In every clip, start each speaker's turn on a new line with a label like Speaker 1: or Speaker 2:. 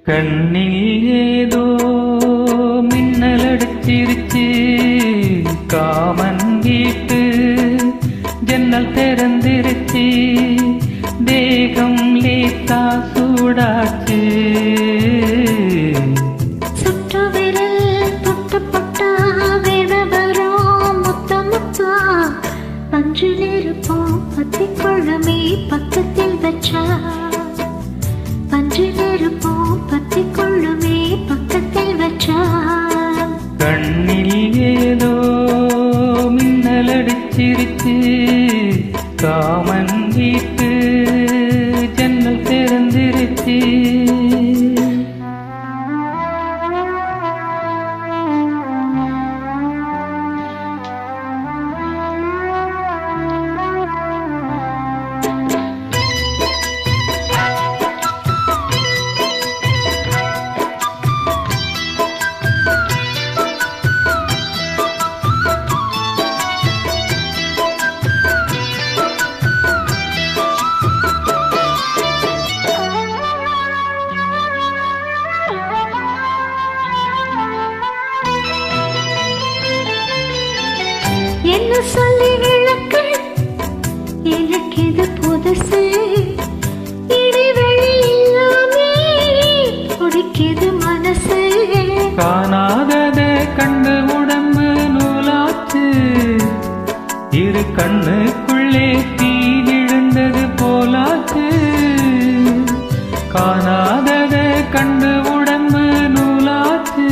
Speaker 1: கண்ணில் ஏதோ மின்னலடிச்சிருச்சு, காமன் வீட்டு ஜன்னல் திறந்திருச்சு, தேகம் லேசா சூடாச்சு.
Speaker 2: சுற்று விரல் தொட்டு பட்டா வேற வரும் முத்த முத்தா, பஞ்சு நெருப்போம் பத்தி கொள்ளமே பக்கத்தில் வச்சா, பஞ்சு நெருப்போம் பத்தி கொள்ளுமே பக்கத்தில் வச்சா.
Speaker 1: கண்ணில் ஏதோ மின்னலடிச்சிருச்சு, காமன் வீட்டு ஜன்னல் திறந்திருச்சு.
Speaker 2: என்ன சொல்லி விளக்கு எனக்கு இது புதுசு, இடைவெளி இல்லாமே துடிக்குது மனசு.
Speaker 1: காணாதத கண்டு உடம்பு நூலாச்சு, இரு கண்ணுக்குள்ளே தீ விழுந்தது போலாச்சு. காணாதத கண்டு உடம்பு நூலாச்சு,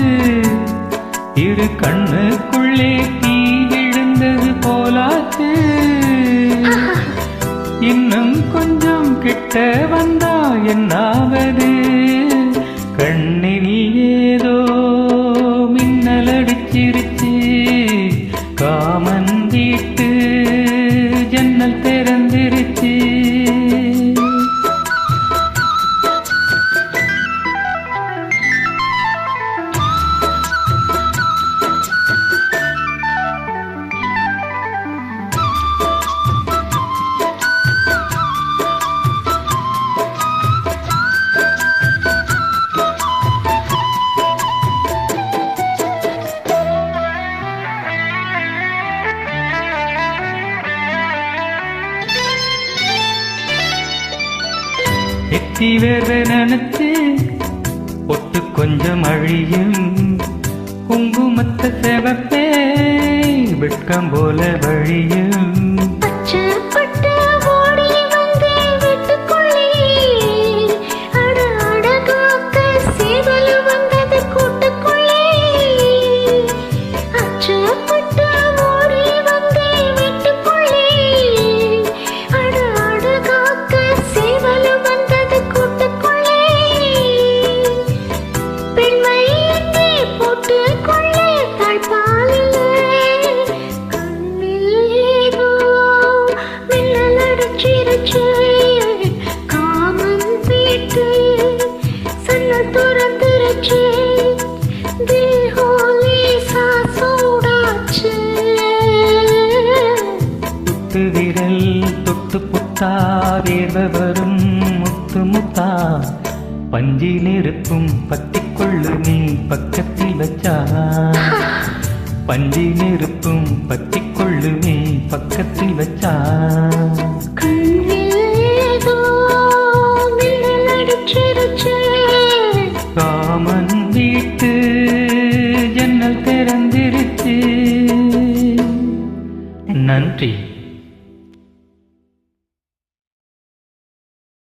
Speaker 1: இரு கண்ணுக்குள்ளே தீ விழுந்தது போலாச்சு. இன்னும் கொஞ்சம் கிட்ட வந்தா என்னாவது, கண்ணில் ஏதோ மின்னலடிச்சிருச்சு, காமன் வீட்டு ஜன்னல் திறந்திருச்சு. எத்தி வேற நினைச்சு பொட்டு கொஞ்சம் அழியும், குங்குமத்த செவப்பே வெட்கம் போல வழியும். விரல் தொட்டு புத்தா வேர்வ வரும் முத்து முத்தா, பஞ்சி நெருப்பும் பத்திக்கொள்ளு நீ பக்கத்தில் வச்சா, பஞ்சி நெருப்பும் பத்திக்கொள்ளு நீ பக்கத்தில் வச்சா. காமன் வீட்டு ஜன்னல் திறந்திருச்சு. நன்றி.